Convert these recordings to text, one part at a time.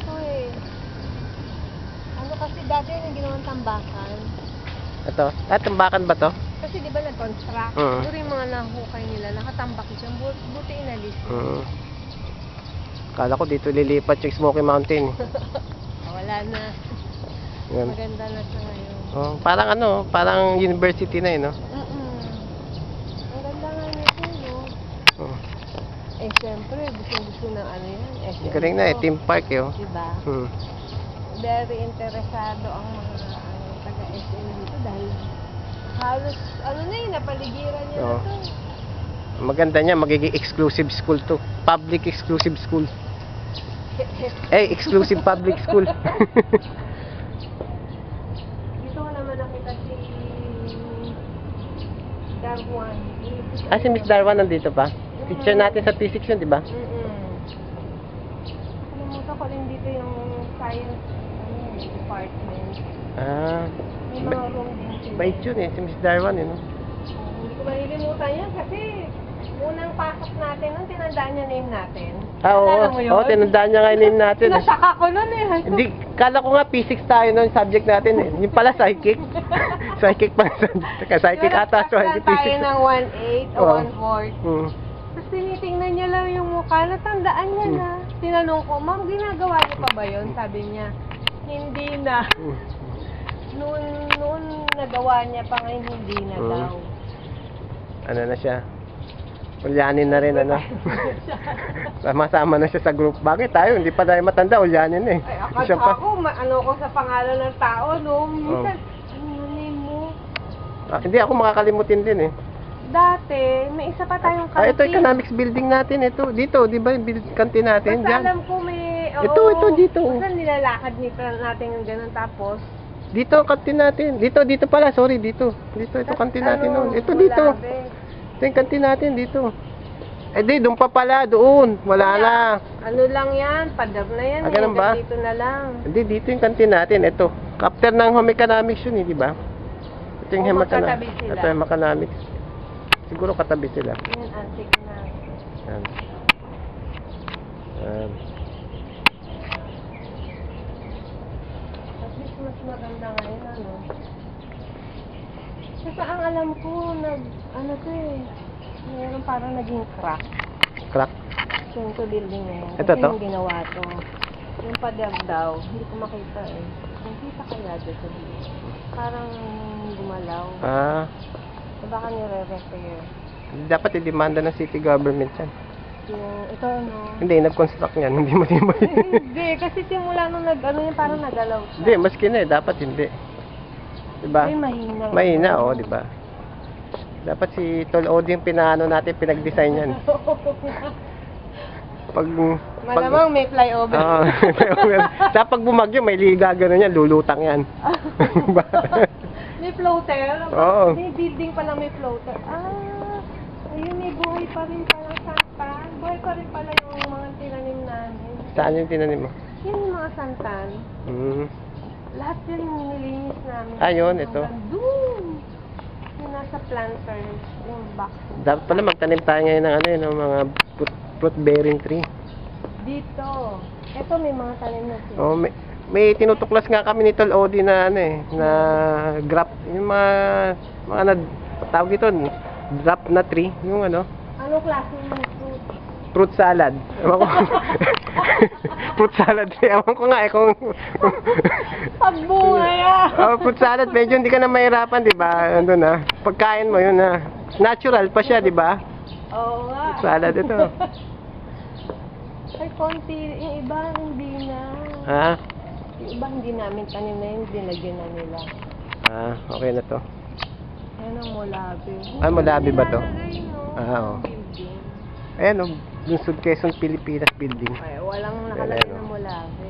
to eh. Ano kasi dati yung ginawang tambakan. Ito. Tambakan ba to? Kasi di ba nag-construct? Siguro yung mga nahukay nila, nakatambak dyan. Buti inalis. Kala ko dito lilipat yung Smoky Mountain. Wala na. Yan. Maganda na siya ngayon. Parang parang university na no? Ang ganda nga nito, no? Eh, siyempre, gusto ng ano yan. Galing na Theme park Diba? Very interesado ang mga taga-SM dito dahil halos, napaligiran niya na to. Maganda niya, magiging exclusive school to. Public exclusive school. Exclusive public school. Dito ko naman nakita si Darwan. Si Miss Darwan nandito pa? Teacher natin sa P6 yun, di ba? Kalimutan ko rin dito yung science department. May mga room din sila. Bait yun si Miss Darwan no? Hindi ko malilimutan yan kasi unang pasok natin nung tinandaan niya name natin. Oo, tinandaan niya nga yung name natin. Nasaka ko nun Hindi, kala ko nga P6 tayo nun, subject natin Yung pala psychic. Psychic pa. Psychic ata. So, hindi tayo ng 1/8 o 1/4. Tapos tinitingnan niya lang yung mukha, natandaan niya na. Tinanong ko, ma'am, ginagawa niyo pa ba yun? Sabi niya, hindi na. Noon nagawa niya pa ngayon, hindi na daw. Ano na siya? Ulyanin na rin, Sama-sama na siya sa group. Bakit tayo? Hindi pa tayo matanda, ulyanin Ay, akala ko, ko sa pangalan ng tao, no? Minsan, ano name mo? Hindi ako makakalimutin din Dati, may isa pa tayong kantin. Ito economics building natin, ito. Dito, di ba yung kantin natin? Basta alam ko may... Ito, dito. Basta nilalakad natin yung ganun, tapos... Dito ang kantin natin. Dito pala, sorry, dito. Ito kantin natin noon. Ito dito. Ito yung kantin natin, dito. Doon pa pala, doon. Wala na. Ano lang yan, pader na yan. Ganun ba? Dito na lang. Dito yung kantin natin. Ito. After ng home economics yun, di ba? Ito yung home economics. Ito yung economics. Siguro katabi sila. Yan, antik na. Yan. At least mas maganda ngayon, Kasi ang alam ko, mayroon parang naging crack. Crack? Yung building na yan. Ito Kasi to? yung ginawa to. Yung pader daw, hindi ko makita Nakita kaya dito. Parang gumalaw. Baka nire-repair. Dapat i-demanda ng city government yan. Ito, Hindi, nag-construct yan. Hindi mo Hindi, kasi simula nung parang nagalaw siya. Hindi, maski na dapat hindi. Diba? Ay, mahina. Mahina, diba? Dapat si Tol Odi yung pinag-design yan. Malamang may flyover. Sa pag bumagyo, may liga gano'n yan, lulutang yan. May floater? Oo. May building pa lang may floater. Ayun, may buhay pa rin palang santan. Buhay pa rin pala yung mga tinanim namin. Saan yung tinanim mo? Yun yung mga santan. Lahat yun nilinis namin. Ayun, ito. Doon! Yung nasa planters, yung box. Dapat pala magtanim tayo ngayon ng mga fruit bearing tree. Dito. Ito may mga tanim na sila. May tinutuklas nga kami ni Tol Odi na na graft, yung mga tawag dito, graft na tree, yung Anong klase ng fruit? Fruit salad. Ewan ko. Fruit salad. Ewan ko nga kung Pagbungay fruit salad, medyo hindi ka na mahirapan, di ba? Pagkain mo yun natural pa siya, di ba? Oo nga. Fruit salad ito. Ay, konti. Yung iba, hindi na. Yung iba, hindi namin tanim na yun. Dinagyan na nila. Okay na to. Ayan ang mulabi. Mulabi ba to? Oo. Building. Ayan Lungsod Quezon, Pilipinas building. Ay, walang nakalagay na mulabi.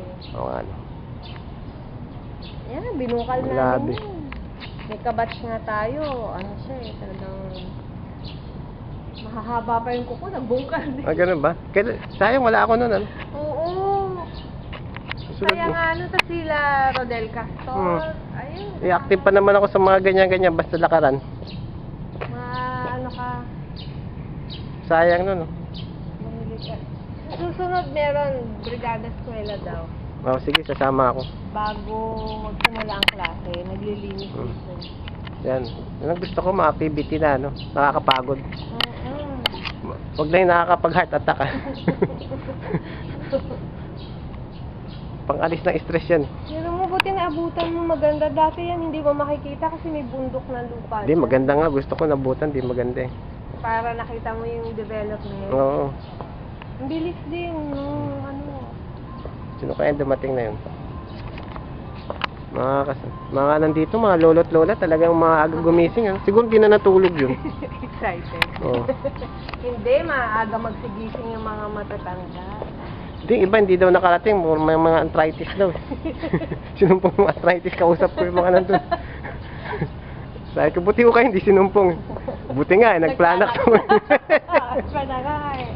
Ayan, binukal namin yun. May kabatch nga tayo. Ano siya talagang mahahaba pa yung kuko, nagbungkal din. Ganun ba? Sayang, wala ako nun, Oo. Kaya nga, sila Rodel Castor. Ayun. Active pa naman ako sa mga ganyan-ganyan, basta lakaran. Ka? Sayang nun, Susunod meron, Brigada Eskwela daw. Oh, sige, sasama ako. Bago magsimula ang klase, naglilinis dito. Yan. Yan ang gusto ko, mga activity na, no? Nakakapagod. Huwag na yung nakakapag-heart attack, ah. Pang-alis ng stress yan. Pero mo, buti naabutan mo maganda. Dati yan, hindi mo makikita kasi may bundok na lupa. Hindi, maganda nga. Gusto ko nabutan, di maganda eh. Para nakita mo yung development. Oo. Ang bilis din, no? Ano? Sino kaya dumating na yun? Mga nandito, mga lolo't lola, talagang mga aga gumising. Ah. Siguro di na natulog yun. Excited. Oo. Hindi, maaga magsigising yung mga matatanda. Hindi, iba hindi daw nakarating. May mga arthritis daw. Sinumpong mga arthritis, kausap ko yung mga nandun. Sabi ko, buti ko kayo hindi sinumpong. Buti nga, nagplanak ko. Nagplanak ka eh.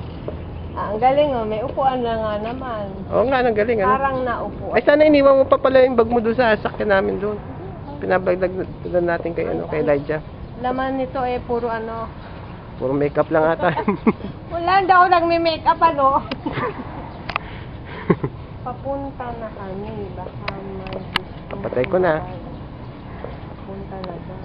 Ang galing oh, may upuan na nga naman. Oo nga, ang galing. Ano? Parang naupo. Ay, sana iniwan mo pa pala yung bag mo doon sa sasakyan namin doon. Pinabagdag natin kay, kay Elijah. Laman nito eh, puro ano. Puro makeup lang ata. Wala, hindi ako nagme-makeup ano. Papunta na kami, baka may gusto. Papatay ko na. Papunta na daw.